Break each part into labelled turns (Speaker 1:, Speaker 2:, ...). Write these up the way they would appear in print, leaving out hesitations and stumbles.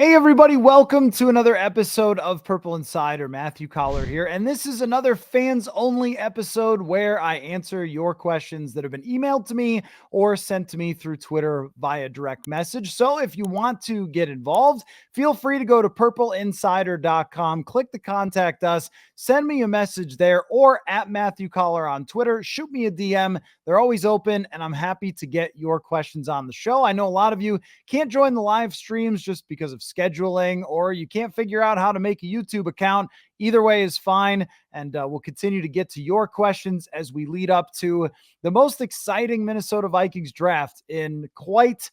Speaker 1: Hey everybody, welcome to another episode of Purple Insider. Matthew Coller here, and this is another fans only episode where I answer your questions that have been emailed to me or sent to me through Twitter via direct message. So if you want to get involved, feel free to go to purpleinsider.com, click the contact us, send me a message there, or at Matthew Coller on Twitter, shoot me a DM. They're always open, and I'm happy to get your questions on the show. I know a lot of you can't join the live streams just because of scheduling, or you can't figure out how to make a YouTube account. Either way is fine. And we'll continue to get to your questions as we lead up to the most exciting Minnesota Vikings draft in quite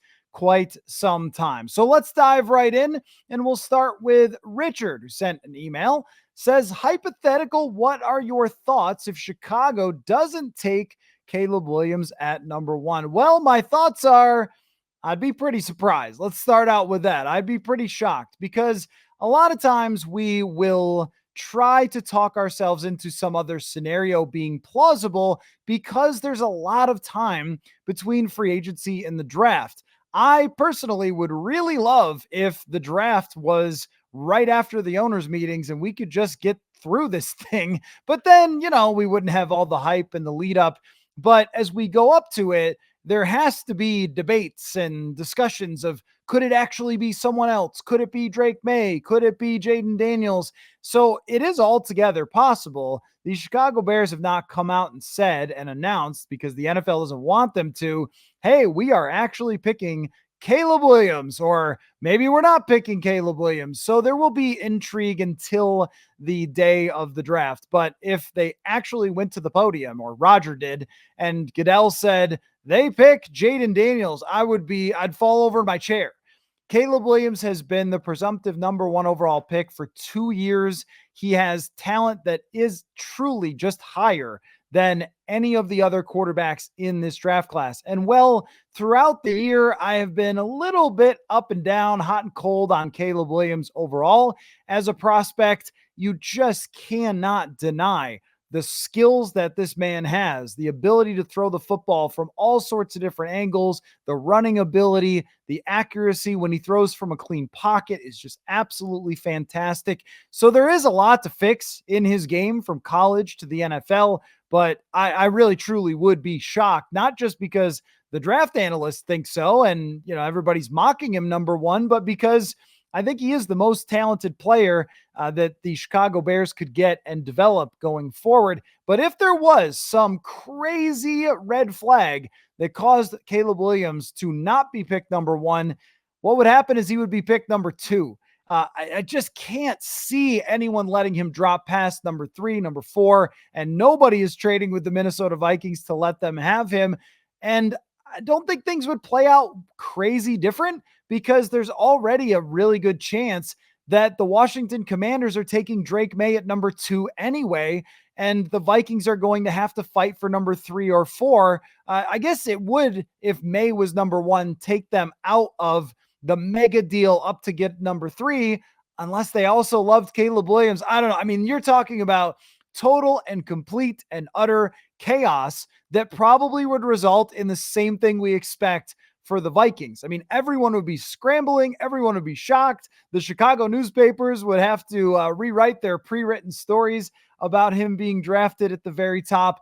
Speaker 1: some time. So let's dive right in, and we'll start with Richard, who sent an email. Says, hypothetical, what are your thoughts if Chicago doesn't take Caleb Williams at number one? Well, my thoughts are I'd be pretty surprised. Let's start out with that. I'd be pretty shocked because a lot of times we will try to talk ourselves into some other scenario being plausible because there's a lot of time between free agency and the draft. I personally would really love if the draft was right after the owners' meetings and we could just get through this thing. But then, we wouldn't have all the hype and the lead up. But as we go up to it, there has to be debates and discussions of could it actually be someone else? Could it be Drake May? Could it be Jaden Daniels? So it is altogether possible. The Chicago Bears have not come out and said and announced, because the NFL doesn't want them to, hey, we are actually picking Caleb Williams, or maybe we're not picking Caleb Williams. So there will be intrigue until the day of the draft. But if they actually went to the podium, or Roger did, and Goodell said, they pick Jaden Daniels, I'd fall over in my chair. Caleb Williams has been the presumptive number one overall pick for 2 years. He has talent that is truly just higher than any of the other quarterbacks in this draft class. And throughout the year, I have been a little bit up and down, hot and cold on Caleb Williams overall. As a prospect, you just cannot deny the skills that this man has, the ability to throw the football from all sorts of different angles, the running ability, the accuracy when he throws from a clean pocket is just absolutely fantastic. So there is a lot to fix in his game from college to the NFL, but I really truly would be shocked, not just because the draft analysts think so and everybody's mocking him number one, but because I think he is the most talented player that the Chicago Bears could get and develop going forward. But if there was some crazy red flag that caused Caleb Williams to not be picked number one, what would happen is he would be picked number two. I just can't see anyone letting him drop past number three, number four, and nobody is trading with the Minnesota Vikings to let them have him. And I don't think things would play out crazy different, because there's already a really good chance that the Washington Commanders are taking Drake May at number two anyway, and the Vikings are going to have to fight for number three or four. I guess it would, if May was number one, take them out of the mega deal up to get number three, unless they also loved Caleb Williams. I don't know. I mean, you're talking about total and complete and utter chaos that probably would result in the same thing we expect for the Vikings. I mean, everyone would be scrambling. Everyone would be shocked. The Chicago newspapers would have to rewrite their pre-written stories about him being drafted at the very top.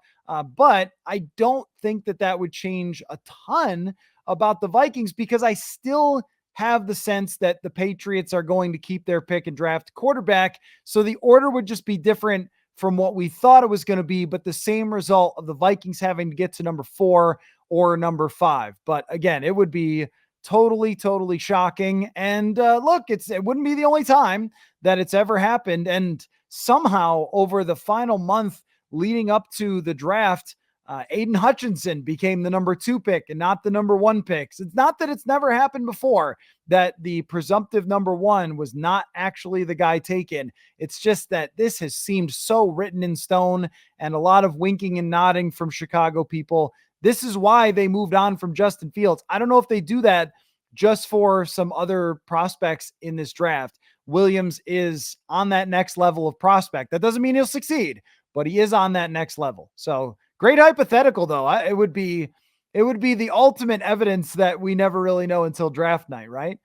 Speaker 1: But I don't think that would change a ton about the Vikings, because I still have the sense that the Patriots are going to keep their pick and draft quarterback. So the order would just be different from what we thought it was going to be, but the same result of the Vikings having to get to number four or number five. But again, it would be totally shocking. And look, it wouldn't be the only time that it's ever happened. And somehow over the final month leading up to the draft, Aiden Hutchinson became the number two pick and not the number one pick. It's not that it's never happened before that the presumptive number one was not actually the guy taken. It's just that this has seemed so written in stone, and a lot of winking and nodding from Chicago people. This is why they moved on from Justin Fields. I don't know if they do that just for some other prospects in this draft. Williams is on that next level of prospect. That doesn't mean he'll succeed, but he is on that next level. So great hypothetical, though. It would be the ultimate evidence that we never really know until draft night, right?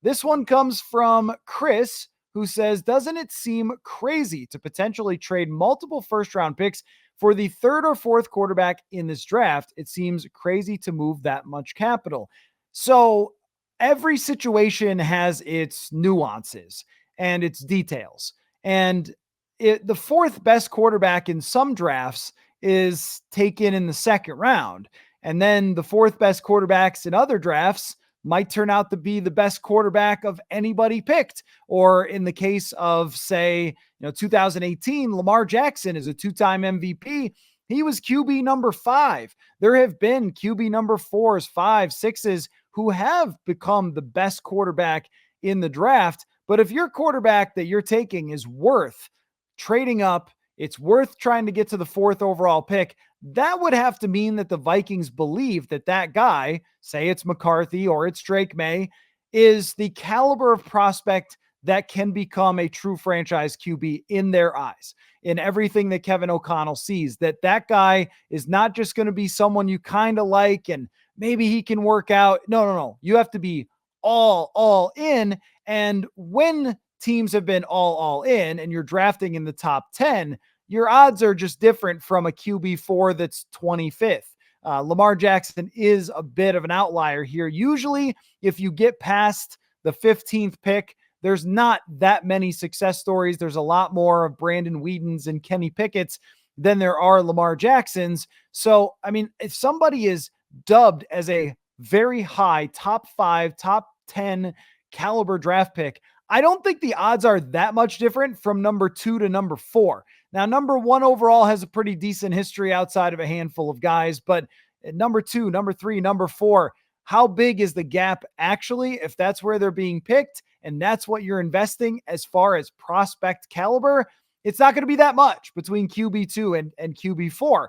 Speaker 1: This one comes from Chris, who says, doesn't it seem crazy to potentially trade multiple first round picks for the third or fourth quarterback in this draft? It seems crazy to move that much capital. So every situation has its nuances and its details. And the fourth best quarterback in some drafts is taken in the second round. And then the fourth best quarterbacks in other drafts might turn out to be the best quarterback of anybody picked. Or in the case of, say, 2018, Lamar Jackson is a two-time MVP. He was QB number 5. There have been QB number 4s, 5s, 6s who have become the best quarterback in the draft. But if your quarterback that you're taking is worth trading up, it's worth trying to get to the fourth overall pick, that would have to mean that the Vikings believe that that guy, say it's McCarthy or it's Drake May, is the caliber of prospect that can become a true franchise QB in their eyes, in everything that Kevin O'Connell sees, that guy is not just going to be someone you kind of like and maybe he can work out. No. You have to be all in. And when teams have been all in and you're drafting in the top 10, your odds are just different from a QB4 that's 25th. Lamar Jackson is a bit of an outlier here. Usually, if you get past the 15th pick, there's not that many success stories. There's a lot more of Brandon Whedon's and Kenny Pickett's than there are Lamar Jackson's. So, I mean, if somebody is dubbed as a very high top 5, top 10 caliber draft pick, I don't think the odds are that much different from number 2 to number 4. Now, number 1 overall has a pretty decent history outside of a handful of guys, but number 2, number 3, number 4, how big is the gap actually if that's where they're being picked and that's what you're investing as far as prospect caliber? It's not going to be that much between QB2 and QB4.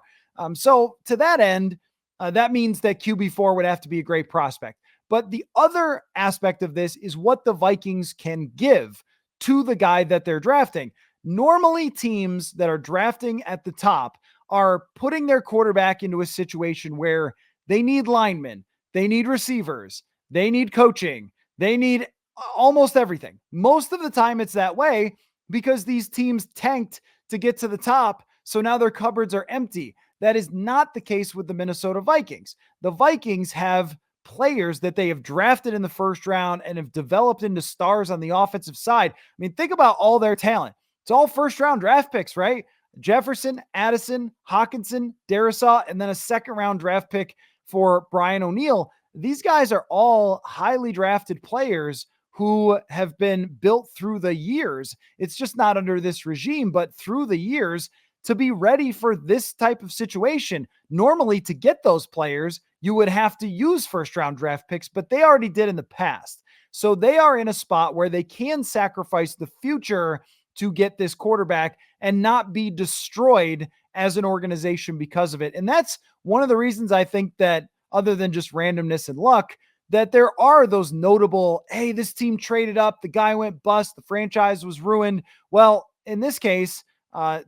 Speaker 1: So to that end, that means that QB4 would have to be a great prospect. But the other aspect of this is what the Vikings can give to the guy that they're drafting. Normally, teams that are drafting at the top are putting their quarterback into a situation where they need linemen, they need receivers, they need coaching, they need almost everything. Most of the time it's that way because these teams tanked to get to the top, so now their cupboards are empty. That is not the case with the Minnesota Vikings. The Vikings have players that they have drafted in the first round and have developed into stars on the offensive side. I mean, think about all their talent. It's all first round draft picks, right? Jefferson, Addison, Hawkinson, Darisaw, and then a second round draft pick for Brian O'Neill. These guys are all highly drafted players who have been built through the years. It's just not under this regime, but through the years to be ready for this type of situation. Normally, to get those players, you would have to use first round draft picks, but they already did in the past. So they are in a spot where they can sacrifice the future to get this quarterback and not be destroyed as an organization because of it. And that's one of the reasons I think that, other than just randomness and luck, that there are those notable, hey, this team traded up, the guy went bust, the franchise was ruined. Well, in this case,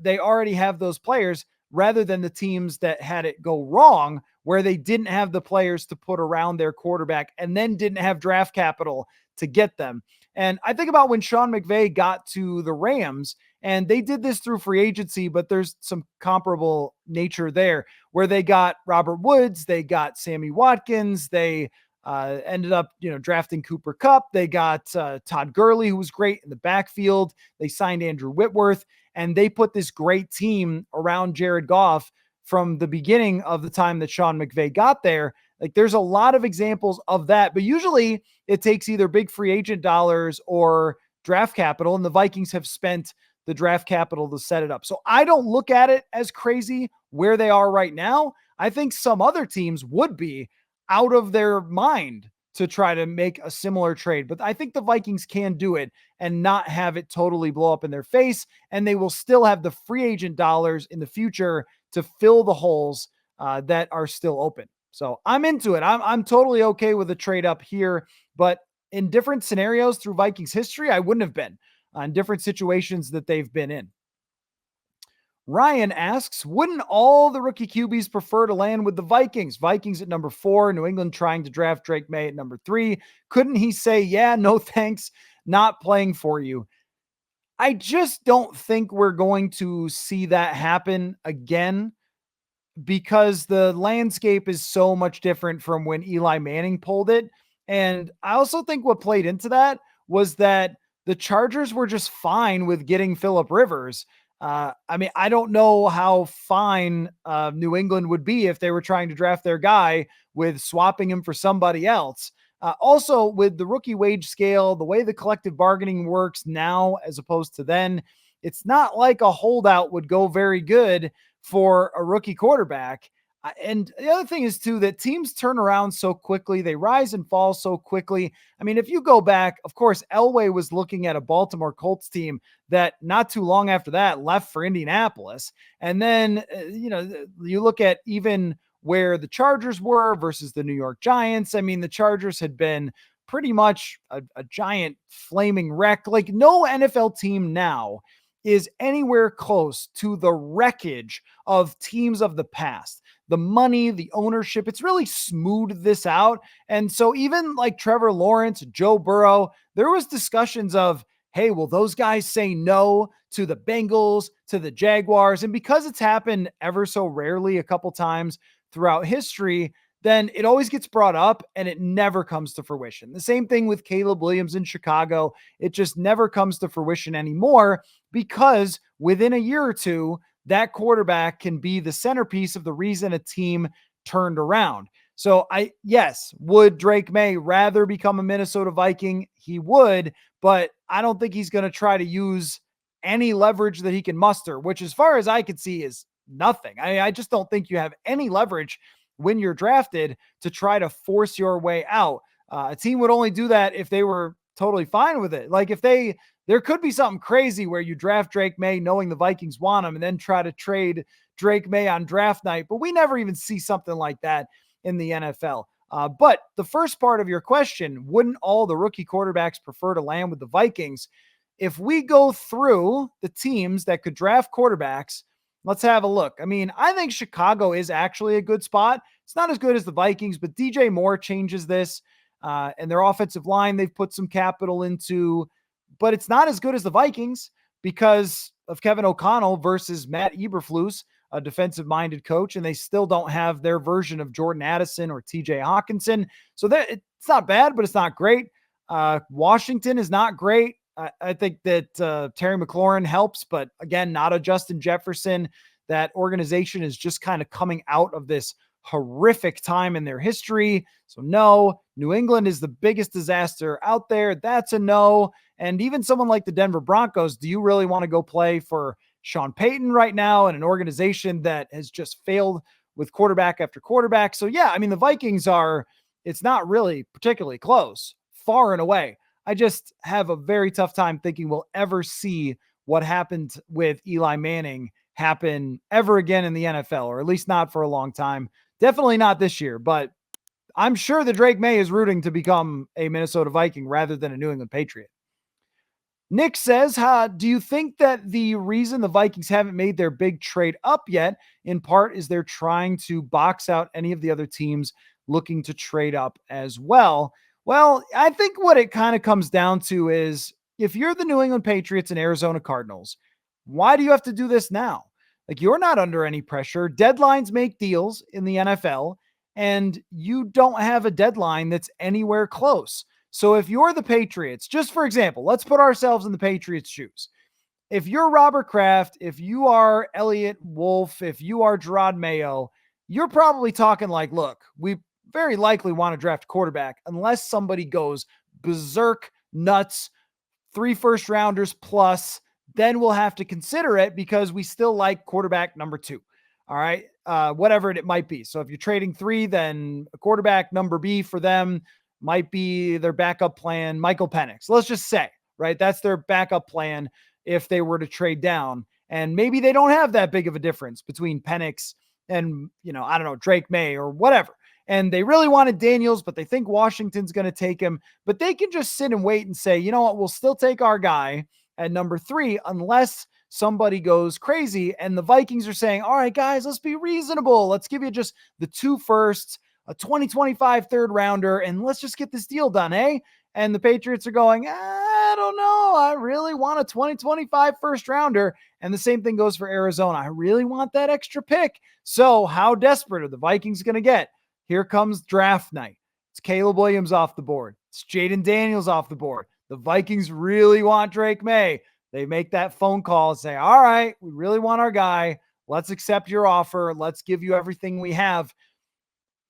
Speaker 1: they already have those players rather than the teams that had it go wrong, where they didn't have the players to put around their quarterback and then didn't have draft capital to get them. And I think about when Sean McVay got to the Rams, and they did this through free agency, but there's some comparable nature there where they got Robert Woods, they got Sammy Watkins, they ended up, drafting Cooper Kupp. They got Todd Gurley, who was great in the backfield. They signed Andrew Whitworth, and they put this great team around Jared Goff from the beginning of the time that Sean McVay got there. Like, there's a lot of examples of that, but usually it takes either big free agent dollars or draft capital, and the Vikings have spent the draft capital to set it up. So I don't look at it as crazy where they are right now. I think some other teams would be out of their mind to try to make a similar trade, but I think the Vikings can do it and not have it totally blow up in their face, and they will still have the free agent dollars in the future to fill the holes that are still open. So I'm into it. I'm totally okay with a trade up here, but in different scenarios through Vikings history, I wouldn't have been in different situations that they've been in. Ryan asks, wouldn't all the rookie QBs prefer to land with the Vikings? Vikings at number 4, New England trying to draft Drake May at number 3. Couldn't he say, yeah, no thanks, not playing for you? I just don't think we're going to see that happen again, because the landscape is so much different from when Eli Manning pulled it. And I also think what played into that was that the Chargers were just fine with getting Phillip Rivers. I mean, I don't know how fine New England would be if they were trying to draft their guy with swapping him for somebody else. Also, with the rookie wage scale, the way the collective bargaining works now as opposed to then, it's not like a holdout would go very good for a rookie quarterback. And the other thing is, too, that teams turn around so quickly. They rise and fall so quickly. I mean, if you go back, of course, Elway was looking at a Baltimore Colts team that not too long after that left for Indianapolis. And then, you look at even where the Chargers were versus the New York Giants. I mean, the Chargers had been pretty much a giant flaming wreck. Like, no NFL team now is anywhere close to the wreckage of teams of the past. The money, the ownership, it's really smoothed this out. And so even like Trevor Lawrence, Joe Burrow, there was discussions of, hey, will those guys say no to the Bengals, to the Jaguars? And because it's happened ever so rarely a couple times throughout history, then it always gets brought up and it never comes to fruition. The same thing with Caleb Williams in Chicago. It just never comes to fruition anymore, because within a year or two, that quarterback can be the centerpiece of the reason a team turned around. So yes, would Drake May rather become a Minnesota Viking? He would, but I don't think he's going to try to use any leverage that he can muster, which as far as I could see is nothing. I just don't think you have any leverage when you're drafted to try to force your way out. A team would only do that if they were totally fine with it. Like if there could be something crazy where you draft Drake May knowing the Vikings want him and then try to trade Drake May on draft night. But we never even see something like that in the NFL. But the first part of your question, wouldn't all the rookie quarterbacks prefer to land with the Vikings? If we go through the teams that could draft quarterbacks, let's have a look. I mean, I think Chicago is actually a good spot. It's not as good as the Vikings, but DJ Moore changes this. And their offensive line, they've put some capital into, but it's not as good as the Vikings because of Kevin O'Connell versus Matt Eberflus, a defensive-minded coach, and they still don't have their version of Jordan Addison or TJ Hawkinson. So it's not bad, but it's not great. Washington is not great. I think that Terry McLaurin helps, but again, not a Justin Jefferson. That organization is just kind of coming out of this horrific time in their history. So no, New England is the biggest disaster out there. That's a no. And even someone like the Denver Broncos, do you really want to go play for Sean Payton right now in an organization that has just failed with quarterback after quarterback? So yeah, I mean, the Vikings it's not really particularly close, far and away. I just have a very tough time thinking we'll ever see what happened with Eli Manning happen ever again in the NFL, or at least not for a long time. Definitely not this year, but I'm sure that Drake May is rooting to become a Minnesota Viking rather than a New England Patriot. Nick says, do you think that the reason the Vikings haven't made their big trade up yet, in part, is they're trying to box out any of the other teams looking to trade up as well? Well, I think what it kind of comes down to is if you're the New England Patriots and Arizona Cardinals, why do you have to do this now? Like, you're not under any pressure. Deadlines make deals in the NFL, and you don't have a deadline that's anywhere close. So if you're the Patriots, just for example, let's put ourselves in the Patriots' shoes. If you're Robert Kraft, if you are Elliott Wolf, if you are Gerard Mayo, you're probably talking like, look, we very likely want to draft a quarterback unless somebody goes berserk nuts, 3 first rounders plus, then we'll have to consider it because we still like quarterback number 2. All right. Whatever it might be. So if you're trading 3, then a quarterback number B for them might be their backup plan, Michael Penix. Let's just say, right? That's their backup plan if they were to trade down. And maybe they don't have that big of a difference between Penix and, I don't know, Drake May or whatever. And they really wanted Daniels, but they think Washington's going to take him. But they can just sit and wait and say, you know what, we'll still take our guy at number 3 unless somebody goes crazy and the Vikings are saying, all right, guys, let's be reasonable. Let's give you just the 2 firsts, a 2025 third rounder, and let's just get this deal done, eh? And the Patriots are going, I don't know. I really want a 2025 first rounder. And the same thing goes for Arizona. I really want that extra pick. So how desperate are the Vikings going to get? Here comes draft night. It's Caleb Williams off the board. It's Jaden Daniels off the board. The Vikings really want Drake May. They make that phone call and say, all right, we really want our guy. Let's accept your offer. Let's give you everything we have.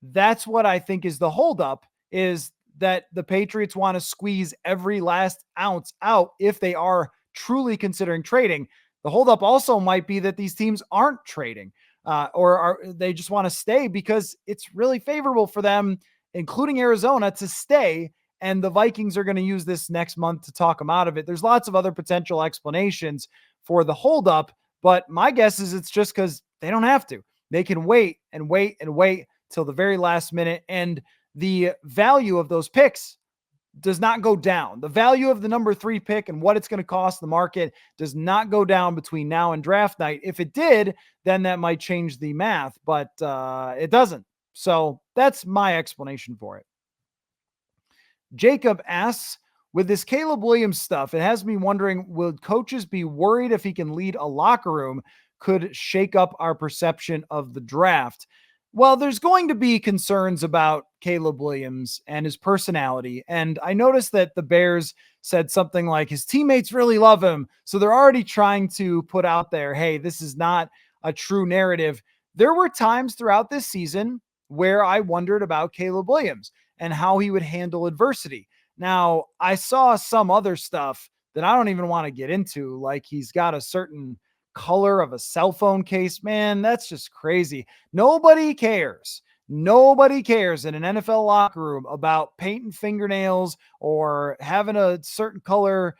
Speaker 1: That's what I think is the holdup, is that the Patriots want to squeeze every last ounce out if they are truly considering trading. The holdup also might be that these teams aren't trading or they just want to stay because it's really favorable for them, including Arizona, to stay. And the Vikings are going to use this next month to talk them out of it. There's lots of other potential explanations for the holdup, but my guess is it's just because they don't have to. They can wait and wait and wait till the very last minute. And the value of those picks does not go down. The value of the number 3 pick and what it's going to cost the market does not go down between now and draft night. If it did, then that might change the math, but it doesn't. So that's my explanation for it. Jacob asks, with this Caleb Williams stuff, it has me wondering, will coaches be worried if he can lead a locker room could shake up our perception of the draft? Well, there's going to be concerns about Caleb Williams and his personality. And I noticed that the Bears said something like his teammates really love him. So they're already trying to put out there, hey, this is not a true narrative. There were times throughout this season where I wondered about Caleb Williams and how he would handle adversity. Now, I saw some other stuff that I don't even want to get into, like he's got a certain color of a cell phone case. Man, that's just crazy. Nobody cares. Nobody cares in an NFL locker room about painting fingernails or having a certain color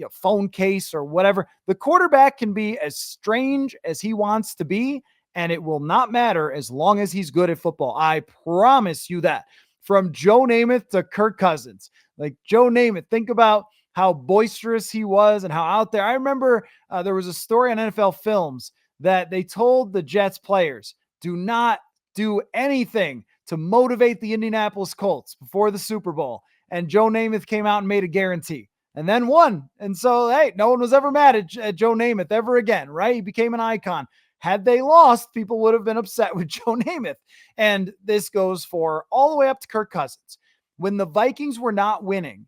Speaker 1: phone case or whatever. The quarterback can be as strange as he wants to be, and it will not matter as long as he's good at football. I promise you that. From Joe Namath to Kirk Cousins. Like Joe Namath, think about how boisterous he was and how out there. I remember there was a story on NFL Films that they told the Jets players, do not do anything to motivate the Indianapolis Colts before the Super Bowl. And Joe Namath came out and made a guarantee and then won. And so, hey, no one was ever mad at Joe Namath ever again, right? He became an icon. Had they lost, people would have been upset with Joe Namath. And this goes for all the way up to Kirk Cousins. When the Vikings were not winning,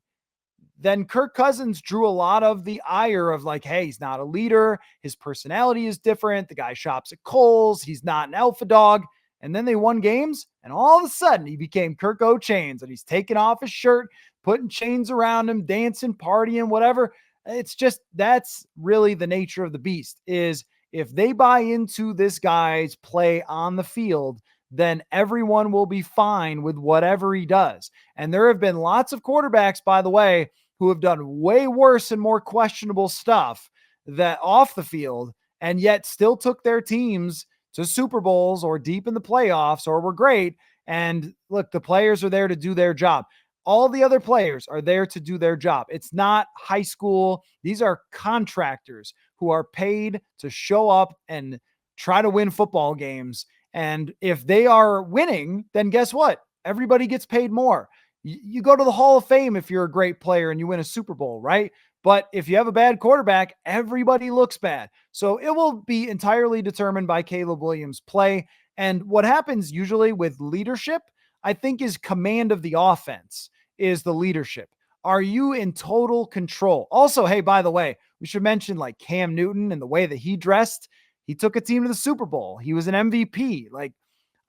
Speaker 1: then Kirk Cousins drew a lot of the ire of like, hey, he's not a leader. His personality is different. The guy shops at Kohl's. He's not an alpha dog. And then they won games. And all of a sudden he became Kirk O'Chains and he's taking off his shirt, putting chains around him, dancing, partying, whatever. It's just, that's really the nature of the beast, is if they buy into this guy's play on the field, then everyone will be fine with whatever he does. And there have been lots of quarterbacks, by the way, who have done way worse and more questionable stuff that off the field, and yet still took their teams to Super Bowls or deep in the playoffs or were great. And look, the players are there to do their job. All the other players are there to do their job. It's not high school. These are contractors who are paid to show up and try to win football games. And if they are winning, then guess what? Everybody gets paid more. You go to the Hall of Fame if you're a great player and you win a Super Bowl, right? But if you have a bad quarterback, everybody looks bad. So it will be entirely determined by Caleb Williams' play. And what happens usually with leadership, I think, is command of the offense is the leadership. Are you in total control? Also, hey, by the way, we should mention like Cam Newton and the way that he dressed. He took a team to the Super Bowl. He was an MVP. Like,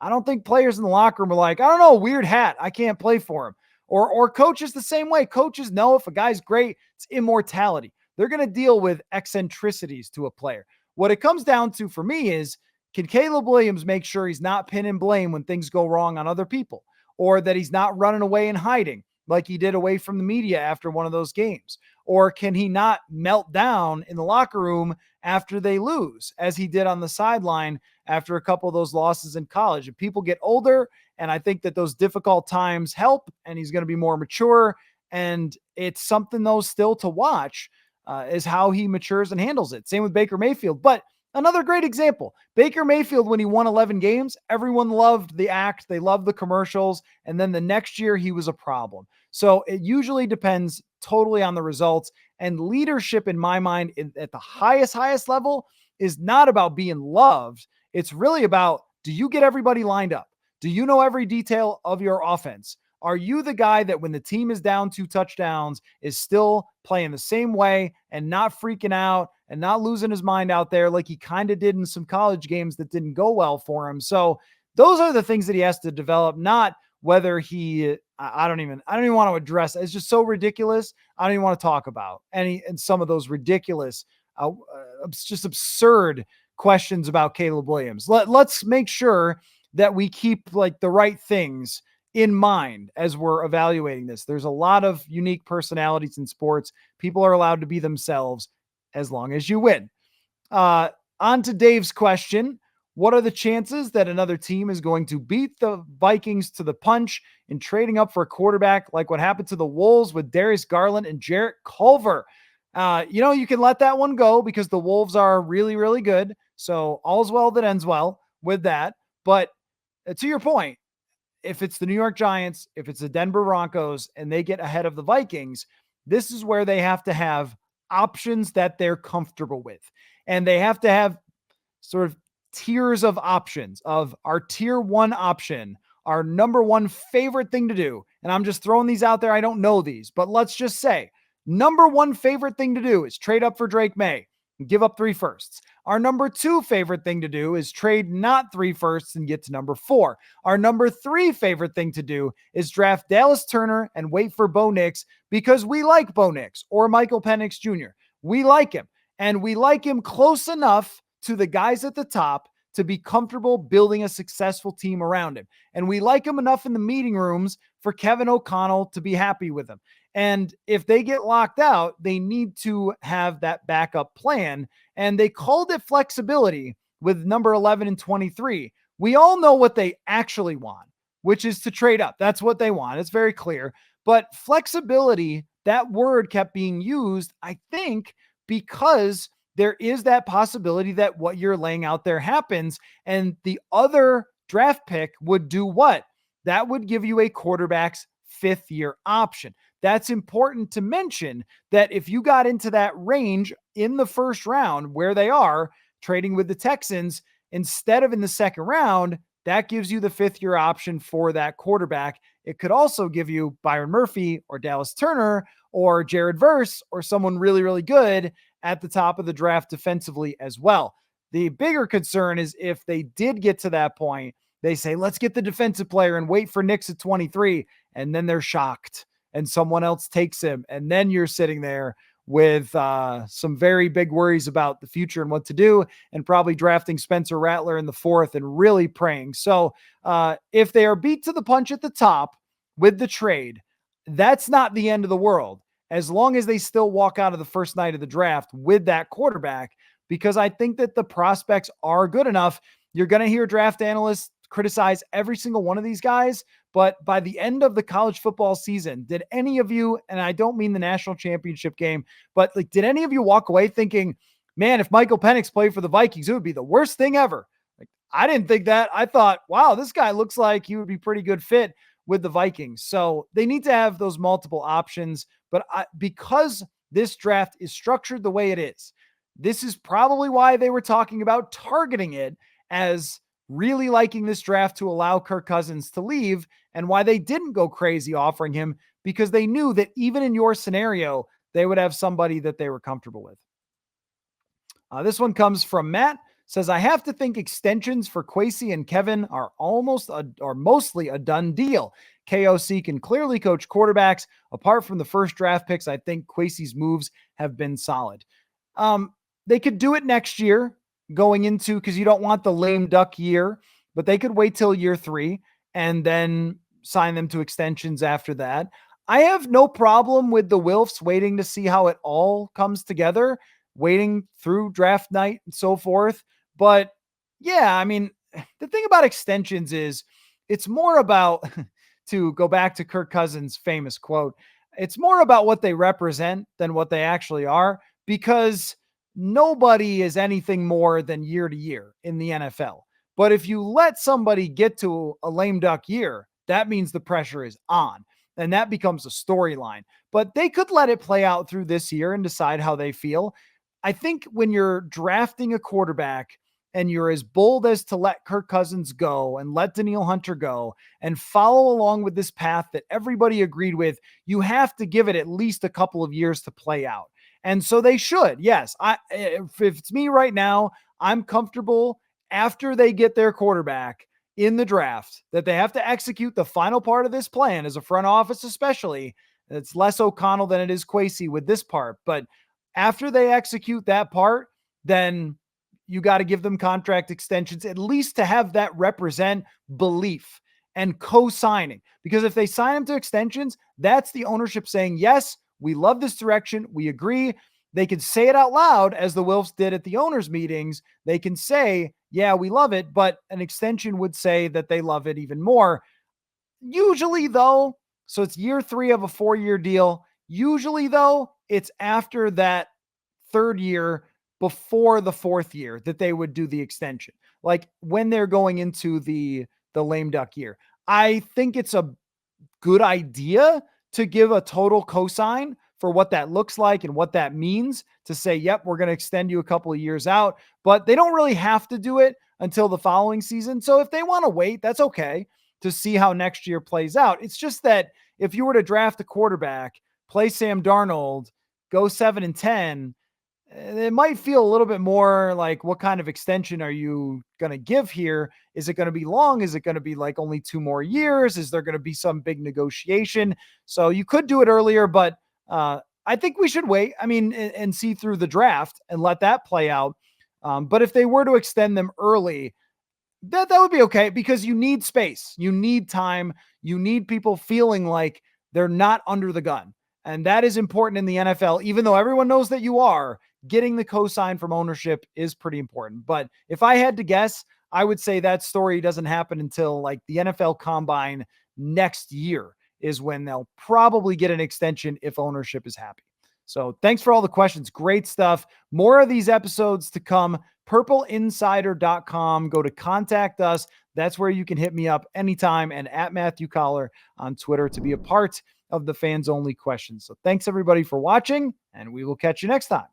Speaker 1: I don't think players in the locker room are like, I don't know, weird hat, I can't play for him. Or coaches the same way. Coaches know if a guy's great, it's immortality. They're going to deal with eccentricities to a player. What it comes down to for me is, can Caleb Williams make sure he's not pinning blame when things go wrong on other people, or that he's not running away and hiding like he did away from the media after one of those games? Or can he not melt down in the locker room after they lose, as he did on the sideline after a couple of those losses in college? And people get older, and I think that those difficult times help, and he's going to be more mature. And it's something, though, still to watch. is how he matures and handles it. Same with Baker Mayfield. But another great example, Baker Mayfield, when he won 11 games, everyone loved the act. They loved the commercials. And then the next year he was a problem. So it usually depends totally on the results. And leadership, in my mind, at the highest level is not about being loved. It's really about, do you get everybody lined up? Do you know every detail of your offense? Are you the guy that when the team is down 2 touchdowns is still playing the same way and not freaking out and not losing his mind out there like he kind of did in some college games that didn't go well for him? So those are the things that he has to develop, not whether I don't even want to address it. It's just so ridiculous. I don't even want to talk about and some of those ridiculous, just absurd questions about Caleb Williams. Let's make sure that we keep like the right things in mind as we're evaluating this. There's a lot of unique personalities in sports. People are allowed to be themselves as long as you win. On to Dave's question. What are the chances that another team is going to beat the Vikings to the punch in trading up for a quarterback like what happened to the Wolves with Darius Garland and Jarrett Culver? You can let that one go because the Wolves are really, really good. So all's well that ends well with that. But to your point, if it's the New York Giants, if it's the Denver Broncos, and they get ahead of the Vikings, this is where they have to have options that they're comfortable with. And they have to have sort of tiers of options of our tier 1 option, our number 1 favorite thing to do. And I'm just throwing these out there. I don't know these, but let's just say number 1 favorite thing to do is trade up for Drake May and give up 3 firsts. Our number 2 favorite thing to do is trade not 3 firsts and get to number 4. Our number 3 favorite thing to do is draft Dallas Turner and wait for Bo Nix because we like Bo Nix or Michael Penix Jr. We like him, and we like him close enough to the guys at the top to be comfortable building a successful team around him. And we like him enough in the meeting rooms for Kevin O'Connell to be happy with him. And if they get locked out, they need to have that backup plan. And they called it flexibility with number 11 and 23. We all know what they actually want, which is to trade up. That's what they want. It's very clear. But flexibility, that word kept being used, I think, because there is that possibility that what you're laying out there happens. And the other draft pick would do what? That would give you a quarterback's 5th year option. That's important to mention, that if you got into that range in the first round where they are trading with the Texans, instead of in the second round, that gives you the 5th year option for that quarterback. It could also give you Byron Murphy or Dallas Turner or Jared Verse or someone really, really good at the top of the draft defensively as well. The bigger concern is if they did get to that point, they say, let's get the defensive player and wait for Nix at 23. And then they're shocked and someone else takes him. And then you're sitting there with some very big worries about the future and what to do, and probably drafting Spencer Rattler in the 4th and really praying. So if they are beat to the punch at the top with the trade, that's not the end of the world, as long as they still walk out of the first night of the draft with that quarterback, because I think that the prospects are good enough. You're going to hear draft analysts criticize every single one of these guys, but by the end of the college football season, did any of you, and I don't mean the national championship game, but like, did any of you walk away thinking, man, if Michael Penix played for the Vikings, it would be the worst thing ever? Like, I didn't think that. I thought, wow, this guy looks like he would be pretty good fit with the Vikings. So they need to have those multiple options. But because this draft is structured the way it is, this is probably why they were talking about targeting it as really liking this draft to allow Kirk Cousins to leave, and why they didn't go crazy offering him, because they knew that even in your scenario, they would have somebody that they were comfortable with. This one comes from Matt. Says, I have to think extensions for Kwesi and Kevin are mostly a done deal. KOC can clearly coach quarterbacks. Apart from the first draft picks, I think Kwesi's moves have been solid. They could do it next year going into, because you don't want the lame duck year, but they could wait till year 3 and then sign them to extensions after that. I have no problem with the Wilfs waiting to see how it all comes together, waiting through draft night and so forth. But yeah, I mean, the thing about extensions is it's more about, to go back to Kirk Cousins' famous quote, it's more about what they represent than what they actually are. because nobody is anything more than year to year in the NFL. But if you let somebody get to a lame duck year, that means the pressure is on, and that becomes a storyline. But they could let it play out through this year and decide how they feel. I think when you're drafting a quarterback and you're as bold as to let Kirk Cousins go and let Danielle Hunter go and follow along with this path that everybody agreed with, you have to give it at least a couple of years to play out. And so they should. Yes, if it's me right now, I'm comfortable after they get their quarterback in the draft that they have to execute the final part of this plan as a front office, especially. It's less O'Connell than it is Kwesi with this part. But after they execute that part, then you got to give them contract extensions, at least to have that represent belief and co-signing. Because if they sign them to extensions, that's the ownership saying, yes, we love this direction. We agree. They can say it out loud, as the Wilfs did at the owners' meetings. They can say, yeah, we love it, but an extension would say that they love it even more. Usually, though, so it's year 3 of a 4-year deal. Usually, though, it's after that 3rd year, before the 4th year, that they would do the extension. Like when they're going into the lame duck year. I think it's a good idea to give a total cosign for what that looks like and what that means, to say, yep, we're going to extend you a couple of years out, but they don't really have to do it until the following season. So if they want to wait, that's okay, to see how next year plays out. It's just that if you were to draft a quarterback, play Sam Darnold, go 7-10, it might feel a little bit more like, what kind of extension are you going to give here? Is it going to be long? Is it going to be like only 2 more years? Is there going to be some big negotiation? So you could do it earlier, but I think we should wait. I mean, and see through the draft and let that play out. But if they were to extend them early, that would be okay, because you need space. You need time. You need people feeling like they're not under the gun. And that is important in the NFL, even though everyone knows that you are. Getting the cosign from ownership is pretty important. But if I had to guess, I would say that story doesn't happen until like the NFL Combine next year is when they'll probably get an extension if ownership is happy. So thanks for all the questions. Great stuff. More of these episodes to come. purpleinsider.com. Go to contact us. That's where you can hit me up anytime, and at Matthew Coller on Twitter to be a part of the Fans Only questions. So thanks everybody for watching, and we will catch you next time.